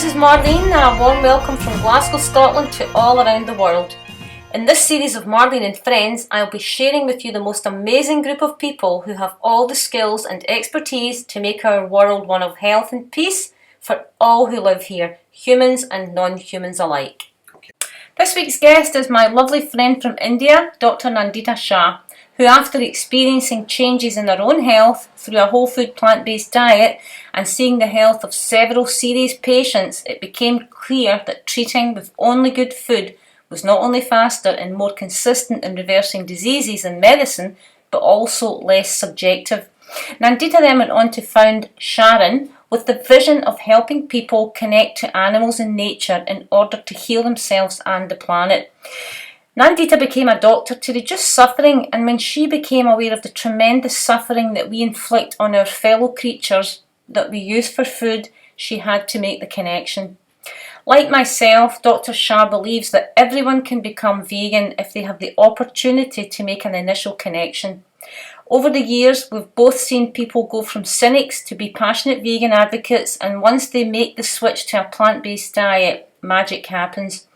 this is Marlene and a warm welcome from Glasgow, Scotland to all around the world. In this series of Marlene and Friends, I'll be sharing with you the most amazing group of people who have all the skills and expertise to make our world one of health and peace for all who live here, humans and non-humans alike. This week's guest is my lovely friend from India, Dr. Nandita Shah, who after experiencing changes in her own health through a whole food plant-based diet and seeing the health of several serious patients, it became clear that treating with only good food was not only faster and more consistent in reversing diseases than medicine, but also less subjective. Nandita then went on to found SHARAN with the vision of helping people connect to animals and nature in order to heal themselves and the planet. Nandita became a doctor to reduce suffering, and when she became aware of the tremendous suffering that we inflict on our fellow creatures that we use for food, she had to make the connection. Like myself, Dr. Shah believes that everyone can become vegan if they have the opportunity to make an initial connection. Over the years, we've both seen people go from cynics to be passionate vegan advocates, and once they make the switch to a plant-based diet, magic happens.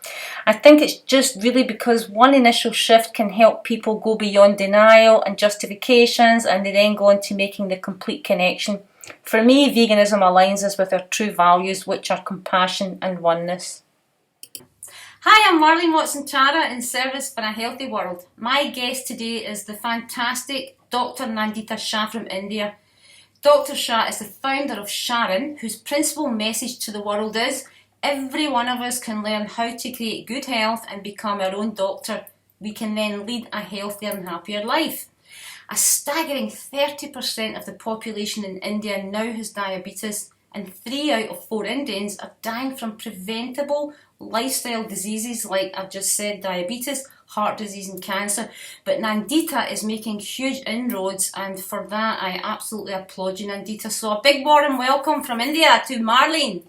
I think it's just really because one initial shift can help people go beyond denial and justifications, and they then go on to making the complete connection. For me, veganism aligns us with our true values, which are compassion and oneness. Hi, I'm Marlene Watson-Tara in service for a healthy world. My guest today is the fantastic Dr. Nandita Shah from India. Dr. Shah is the founder of SHARAN, whose principal message to the world is every one of us can learn how to create good health and become our own doctor. We can then lead a healthier and happier life. A staggering 30% of the population in India now has diabetes, and 3 out of 4 Indians are dying from preventable lifestyle diseases like I've just said, diabetes, heart disease and cancer. But Nandita is making huge inroads, and for that I absolutely applaud you, Nandita. So a big warm welcome from India to Marlene.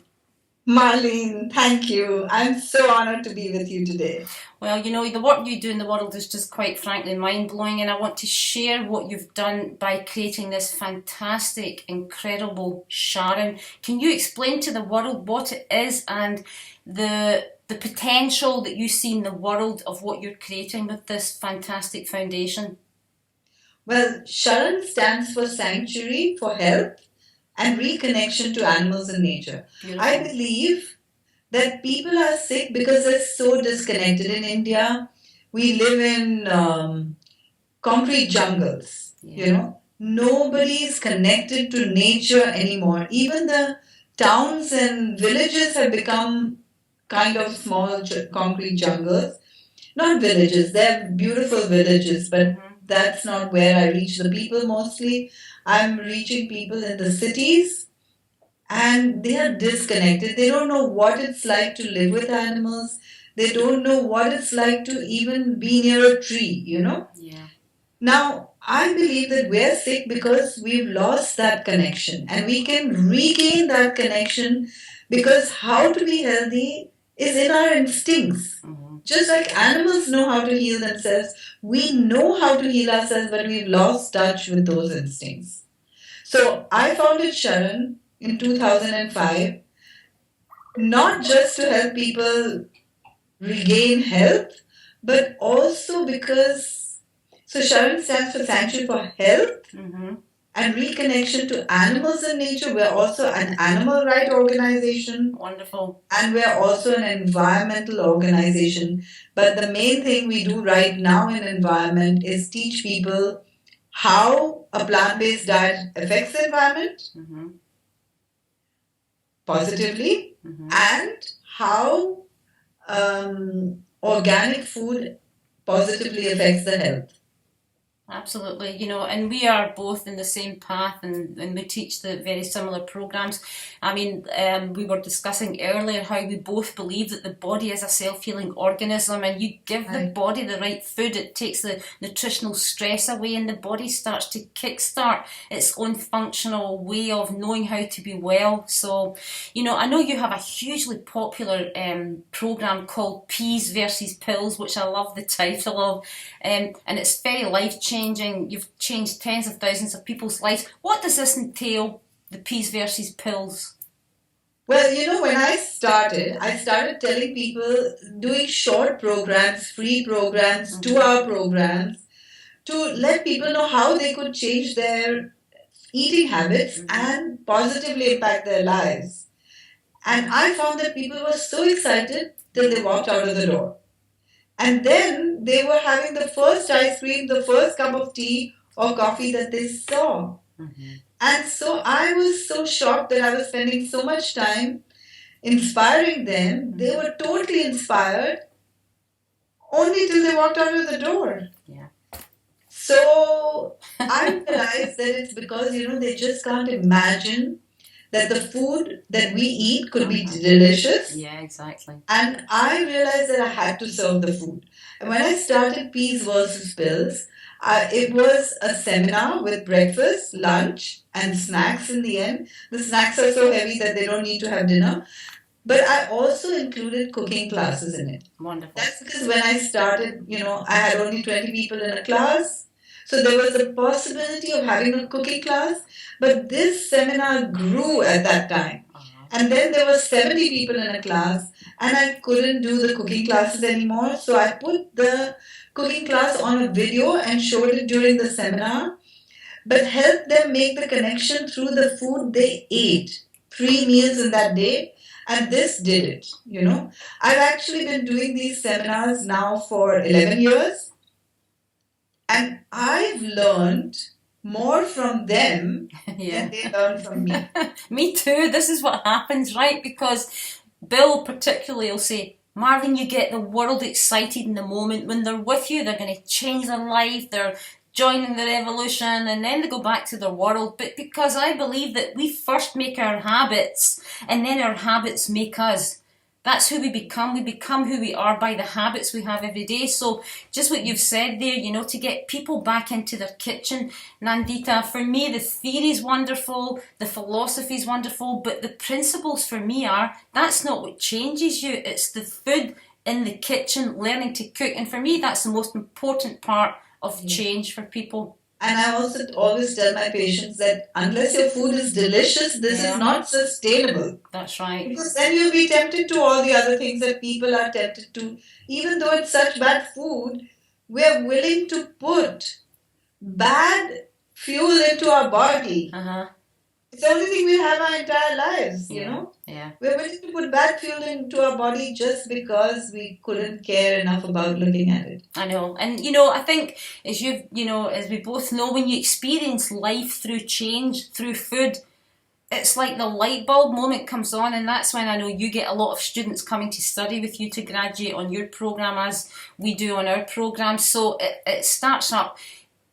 Marlene, thank you. I'm so honored to be with you today. Well, you know, the work you do in the world is just quite frankly mind-blowing, and I want to share what you've done by creating this fantastic, incredible SHARAN. Can you explain to the world what it is and the potential that you see in the world of what you're creating with this fantastic foundation? Well, SHARAN stands for Sanctuary for Health and Reconnection to Animals and Nature. Beautiful. I believe that people are sick because they're so disconnected. In India, we live in concrete jungles. You know, nobody is connected to nature anymore. Even the towns and villages have become kind of small concrete jungles. Not villages, they're beautiful villages, but that's not where I reach the people mostly. I'm reaching people in the cities, and they are disconnected. They don't know what it's like to live with animals. They don't know what it's like to even be near a tree, you know? Yeah. Now, I believe that we're sick because we've lost that connection, and we can regain that connection because how to be healthy is in our instincts. Just like animals know how to heal themselves, we know how to heal ourselves, but we've lost touch with those instincts. So I founded SHARAN in 2005, not just to help people regain health, but also because, so SHARAN stands for Sanctuary for Health and Reconnection to Animals and Nature. We're also an animal rights organization. Wonderful. And we're also an environmental organization. But the main thing we do right now in environment is teach people how a plant-based diet affects the environment positively and how organic food positively affects the health. Absolutely, you know, and we are both in the same path, and we teach the very similar programs. I mean, we were discussing earlier how we both believe that the body is a self-healing organism, and you give the body the right food, it takes the nutritional stress away, and the body starts to kickstart its own functional way of knowing how to be well. So, you know, I know you have a hugely popular program called Peas versus Pills, which I love the title of, and it's very life-changing. You've changed tens of thousands of people's lives. What does this entail, the peas versus pills? Well, when I started telling people, doing short programs, free programs, 2-hour programs, to let people know how they could change their eating habits and positively impact their lives. And I found that people were so excited till they walked out of the door. And then they were having the first ice cream, the first cup of tea or coffee that they saw. And so I was so shocked that I was spending so much time inspiring them. They were totally inspired only till they walked out of the door. Yeah. So I realized that it's because, they just can't imagine that the food that we eat could be delicious. Yeah, exactly. And I realized that I had to serve the food. And when I started Peas versus Pills, it was a seminar with breakfast, lunch, and snacks in the end. The snacks are so heavy that they don't need to have dinner. But I also included cooking classes in it. Wonderful. That's because when I started, I had only 20 people in a class. So there was a possibility of having a cooking class. But this seminar grew at that time. And then there were 70 people in a class, and I couldn't do the cooking classes anymore. So I put the cooking class on a video and showed it during the seminar, but helped them make the connection through the food they ate. 3 meals in that day, and this did it. I've actually been doing these seminars now for 11 years, and I've learned more from them than they learn from me. Me too. This is what happens, right? Because Bill particularly will say, Marlene, you get the world excited in the moment. When they're with you, they're going to change their life. They're joining the revolution, and then they go back to their world. But because I believe that we first make our habits, and then our habits make us. That's who we become. We become who we are by the habits we have every day. So just what you've said there, to get people back into their kitchen, Nandita, for me, the theory is wonderful, the philosophy is wonderful, but the principles for me that's not what changes you. It's the food in the kitchen, learning to cook. And for me, that's the most important part of change for people. And I also always tell my patients that unless your food is delicious, this is not sustainable. That's right. Because then you'll be tempted to all the other things that people are tempted to. Even though it's such bad food, we're willing to put bad fuel into our body. It's the only thing we have our entire lives, Yeah. We're willing to put bad fuel into our body just because we couldn't care enough about looking at it. I know. And, I think as as we both know, when you experience life through change, through food, it's like the light bulb moment comes on, and that's when I know you get a lot of students coming to study with you to graduate on your program as we do on our program. So it starts up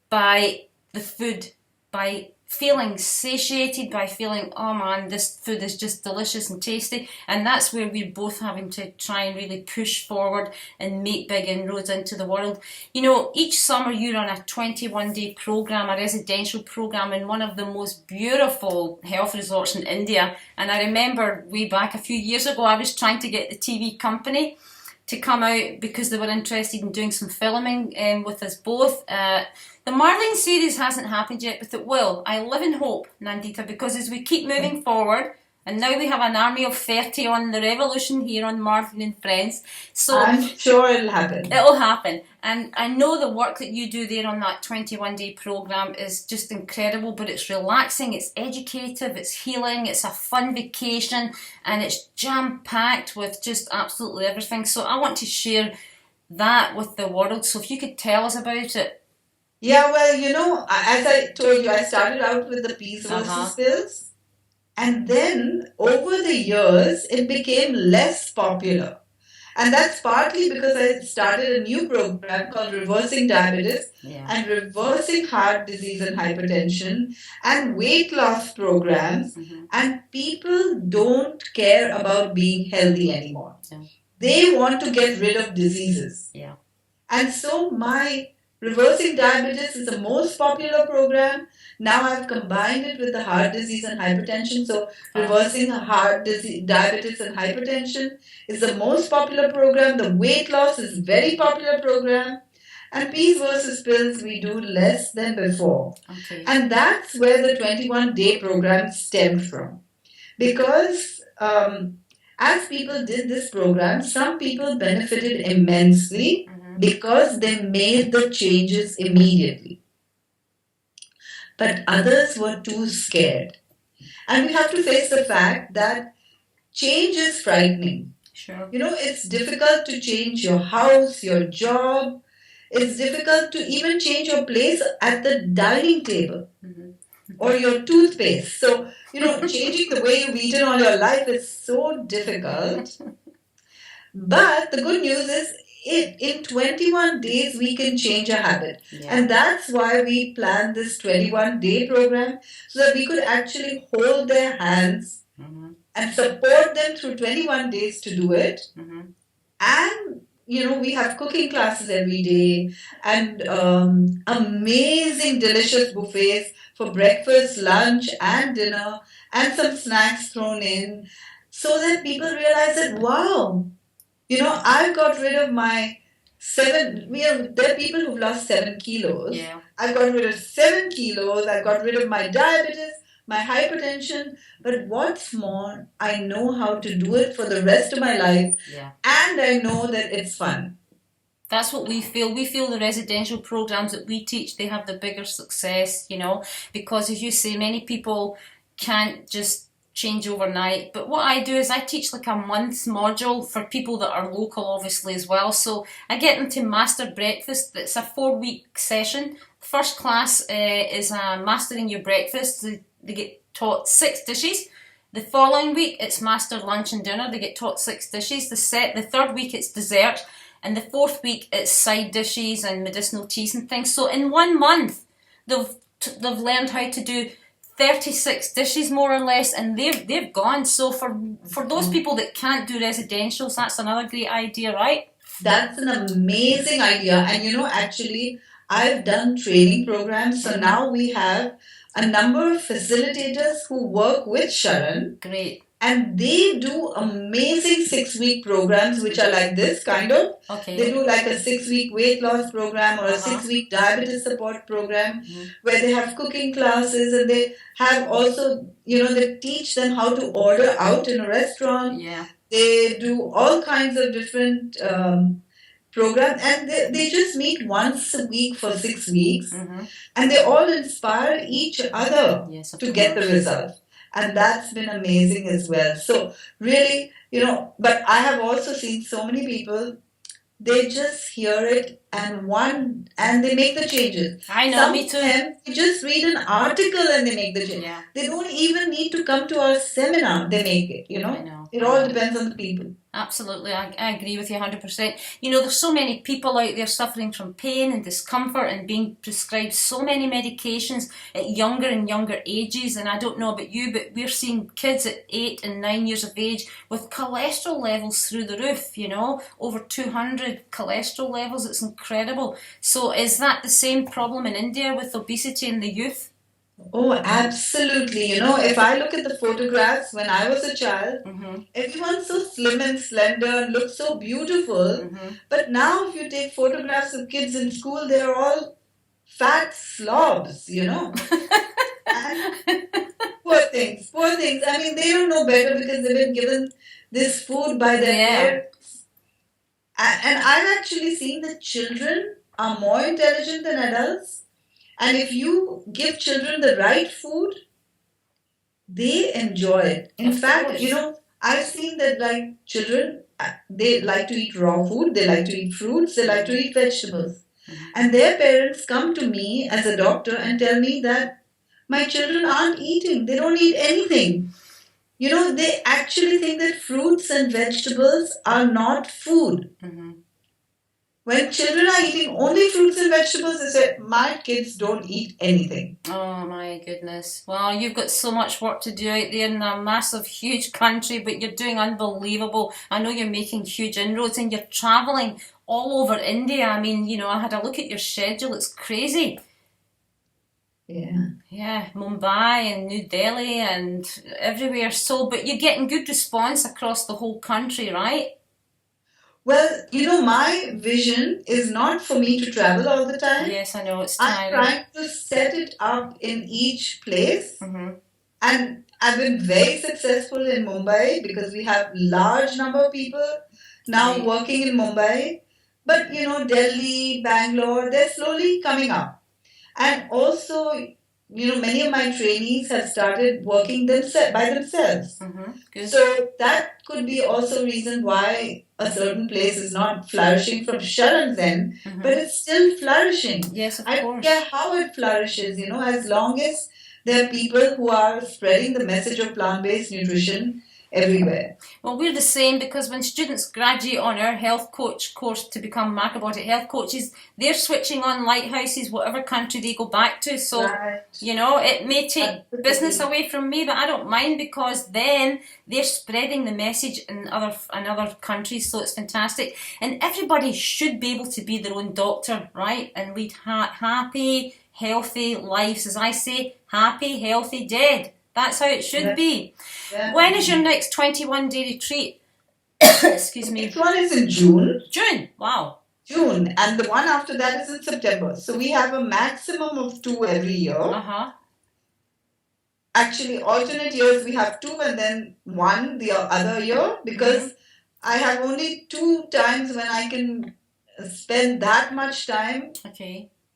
by the food, by feeling satiated, by feeling, oh man, this food is just delicious and tasty. And that's where we're both having to try and really push forward and make big inroads into the world. Each summer you run a 21-day program, a residential program in one of the most beautiful health resorts in India. And I remember way back a few years ago, I was trying to get the TV company to come out because they were interested in doing some filming with us both. The Marlene series hasn't happened yet, but it will. I live in hope, Nandita, because as we keep moving forward, and now we have an army of 30 on the revolution here on Marlene and Friends. So I'm sure it'll happen. It'll happen. And I know the work that you do there on that 21-day program is just incredible, but it's relaxing, it's educative, it's healing, it's a fun vacation, and it's jam-packed with just absolutely everything. So I want to share that with the world. So if you could tell us about it. Yeah, well, as I told you, I started out with the Peas versus Pills. And then, over the years, it became less popular. And that's partly because I started a new program called Reversing Diabetes and Reversing Heart Disease and Hypertension and weight loss programs. And people don't care about being healthy anymore. They want to get rid of diseases. And so my Reversing Diabetes is the most popular program. Now I've combined it with the heart disease and hypertension. So Reversing Heart Disease, Diabetes and Hypertension is the most popular program. The weight loss is a very popular program. And Peas versus Pills we do less than before. And that's where the 21-day program stemmed from. because as people did this program, some people benefited immensely because they made the changes immediately. But others were too scared. And we have to face the fact that change is frightening. Sure. It's difficult to change your house, your job. It's difficult to even change your place at the dining table or your toothpaste. So, changing the way you've eaten all your life is so difficult. But the good news is, in 21 days, we can change a habit. Yeah. And that's why we planned this 21-day program, so that we could actually hold their hands and support them through 21 days to do it. And, we have cooking classes every day and amazing, delicious buffets for breakfast, lunch, and dinner, and some snacks thrown in, so that people realize that, wow, I've got rid of my there are people who've lost 7 kilos. Yeah. I've got rid of 7 kilos. I've got rid of my diabetes, my hypertension. But what's more, I know how to do it for the rest of my life. Yeah. And I know that it's fun. That's what we feel. We feel the residential programs that we teach, they have the bigger success, because as you say, many people can't just change overnight. But what I do is I teach like a month's module for people that are local, obviously, as well. So I get them to master breakfast. It's a 4-week session. The first class is mastering your breakfast. They get taught 6 dishes. The following week, it's master lunch and dinner. They get taught 6 dishes. The third week, it's dessert. And the 4th week, it's side dishes and medicinal teas and things. So in 1 month, they've learned how to do 36 dishes more or less, and they've gone. So for those people that can't do residentials, that's another great idea, right? That's an amazing idea. And actually, I've done training programs. So now we have a number of facilitators who work with SHARAN. Great. And they do amazing 6-week programs, which are like this kind of. Okay. They do like a 6-week weight loss program or a 6-week diabetes support program, where they have cooking classes, and they have also, they teach them how to order out in a restaurant. Yeah. They do all kinds of different programs, and they just meet once a week for 6 weeks, and they all inspire each other to get the result. And that's been amazing as well. So really, but I have also seen so many people, they just hear it and they make the changes. I know, me too. They just read an article and they make the change. Yeah. They don't even need to come to our seminar. They make it, I know. It all depends on the people. Absolutely, I agree with you 100%. There's so many people out there suffering from pain and discomfort and being prescribed so many medications at younger and younger ages. And I don't know about you, but we're seeing kids at 8 and 9 years of age with cholesterol levels through the roof, over 200 cholesterol levels. It's incredible. So is that the same problem in India with obesity in the youth? Oh, absolutely. If I look at the photographs when I was a child, everyone's so slim and slender and looks so beautiful. But now if you take photographs of kids in school, they're all fat slobs, And poor things. I mean, they don't know better because they've been given this food by their parents. And I've actually seen that children are more intelligent than adults. And if you give children the right food, they enjoy it. In fact, I've seen that like children, they like to eat raw food, they like to eat fruits, they like to eat vegetables. And their parents come to me as a doctor and tell me that my children aren't eating. They don't eat anything. They actually think that fruits and vegetables are not food. When children are eating only fruits and vegetables, they say, my kids don't eat anything. Oh my goodness. Well, you've got so much work to do out there in a massive, huge country, but you're doing unbelievable. I know you're making huge inroads and you're travelling all over India. I mean, I had a look at your schedule. It's crazy. Yeah, Mumbai and New Delhi and everywhere. So, but you're getting good response across the whole country, right? Well, my vision is not for me to travel all the time. Yes, I know, it's tiring. I'm trying to set it up in each place. And I've been very successful in Mumbai because we have large number of people now working in Mumbai. But Delhi, Bangalore, they're slowly coming up. And also, many of my trainees have started working by themselves. Good. So that could be also a reason why a certain place is not flourishing from Sharan's end, but it's still flourishing. Yes, of I course. don't care how it flourishes, as long as there are people who are spreading the message of plant-based nutrition everywhere. Well, we're the same because when students graduate on our health coach course to become macrobiotic health coaches, they're switching on lighthouses, whatever country they go back to. So, Right. It may take business away from me, but I don't mind because then they're spreading the message in other countries. So it's fantastic. And everybody should be able to be their own doctor, right? And lead happy, healthy lives. As I say, happy, healthy, dead. That's how it should be. Yeah. When is your next 21-day retreat? Excuse me. Next one is in June. June. Wow. June. And the one after that is in September. So we have a maximum of 2 every year. Actually, alternate years we have 2 and then 1 the other year because I have only 2 times when I can spend that much time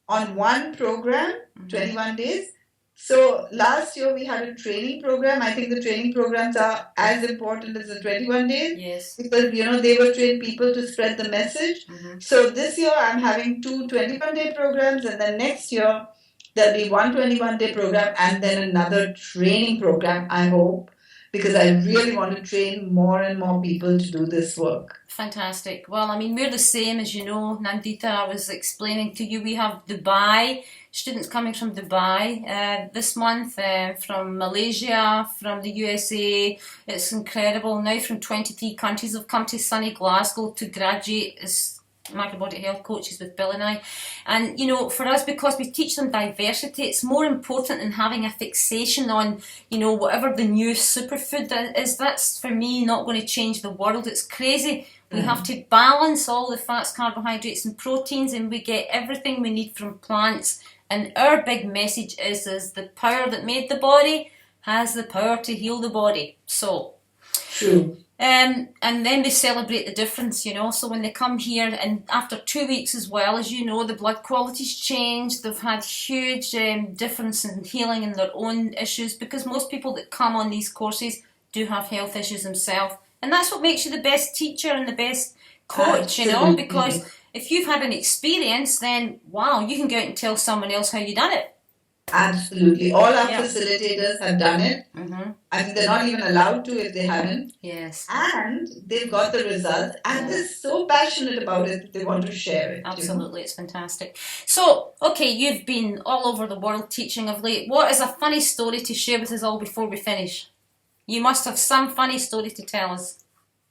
on one program, 21 days. So last year we had a training program. I think the training programs are as important as the 21 days. Yes. Because, they will train people to spread the message. So this year I'm having 2 21-day programs and then next year there'll be one 21-day program and then another training program, I hope, because I really want to train more and more people to do this work. Fantastic. Well, I mean, we're the same, as you know, Nandita. I was explaining to you, we have Dubai, students coming from Dubai this month, from Malaysia, from the USA. It's incredible. Now from 23 countries have come to sunny Glasgow to graduate as macrobiotic health coaches with Bill and I. And for us, because we teach them diversity, it's more important than having a fixation on whatever the new superfood is. That's for me not going to change the world. It's crazy. We have to balance all the fats, carbohydrates and proteins, and we get everything we need from plants. And our big message is the power that made the body has the power to heal the body. So true. And then they celebrate the difference, so when they come here, and after 2 weeks as well, as you know, the blood quality's changed. They've had huge difference in healing in their own issues, because most people that come on these courses do have health issues themselves. And that's what makes you the best teacher and the best coach, because if you've had an experience, then wow, you can go out and tell someone else how you done it. Absolutely. All our facilitators have done it. I think they're not even allowed to if they haven't. Yes. And they've got the results and they're so passionate about it that they want to share it. Absolutely, it's fantastic. So, okay, you've been all over the world teaching of late. What is a funny story to share with us all before we finish? You must have some funny story to tell us.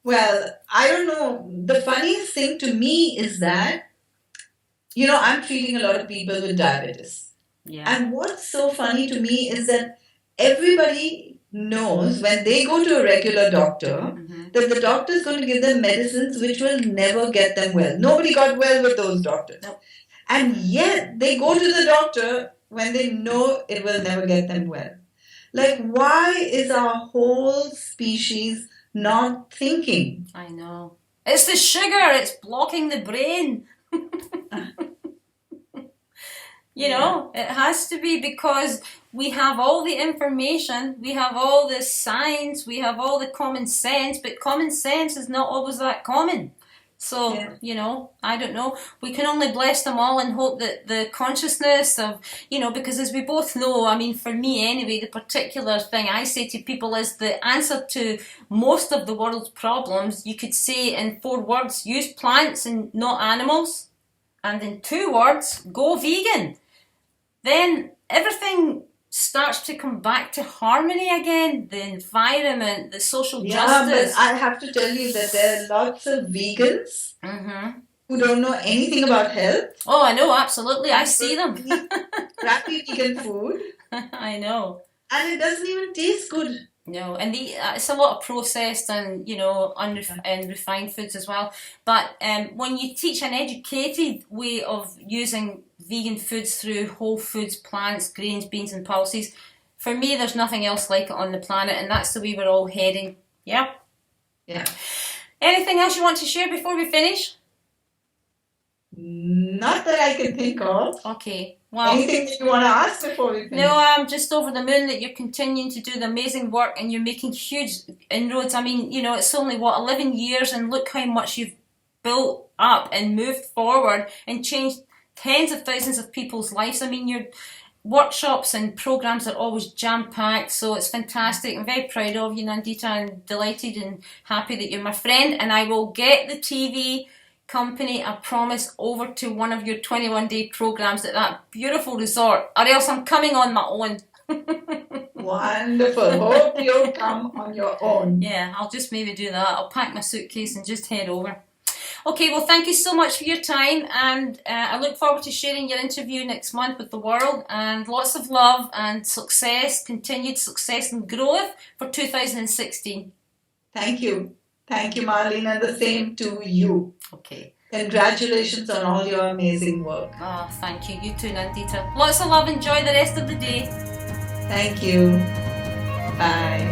Well, I don't know. The funniest thing to me is that, I'm treating a lot of people with diabetes. Yeah. And what's so funny to me is that everybody knows when they go to a regular doctor that the doctor is going to give them medicines which will never get them well. Nobody got well with those doctors. Nope. And yet they go to the doctor when they know it will never get them well. Like, why is our whole species not thinking? I know. It's the sugar. It's blocking the brain. It has to be, because we have all the information, we have all the science, we have all the common sense, but common sense is not always that common. So, I don't know. We can only bless them all and hope that the consciousness of, because as we both know, I mean, for me anyway, the particular thing I say to people is the answer to most of the world's problems, you could say in 4 words: use plants and not animals. And in 2 words, go vegan. Then everything starts to come back to harmony again. The environment, the social justice. But I have to tell you that there are lots of vegans who don't know anything about health. Oh, I know, absolutely. I see them. Crappy vegan food. I know. And it doesn't even taste good. No, and it's a lot of processed and and refined foods as well. But when you teach an educated way of using vegan foods through whole foods, plants, grains, beans, and pulses, For me, there's nothing else like it on the planet, and that's the way we're all heading. Yeah? Yeah. Anything else you want to share before we finish? Not that I can think of. Okay. Well, anything that you want to ask before we finish? No, I'm just over the moon that you're continuing to do the amazing work and you're making huge inroads. I mean, you know, it's only, 11 years, and look how much you've built up and moved forward and changed tens of thousands of people's lives. I mean, your workshops and programs are always jam-packed, so it's fantastic. I'm very proud of you, Nandita, and delighted and happy that you're my friend, and I will get the TV company, I promise, over to one of your 21-day programs at that beautiful resort, or else I'm coming on my own. Wonderful. Hope you'll come on your own. Yeah, I'll just maybe do that. I'll pack my suitcase and just head over. Okay, well, thank you so much for your time, and I look forward to sharing your interview next month with the world, and lots of love and success, continued success and growth for 2016. Thank you. Thank you, Marlene, and the same to you. Okay. Congratulations on all your amazing work. Oh, thank you. You too, Nandita. Lots of love. Enjoy the rest of the day. Thank you. Bye.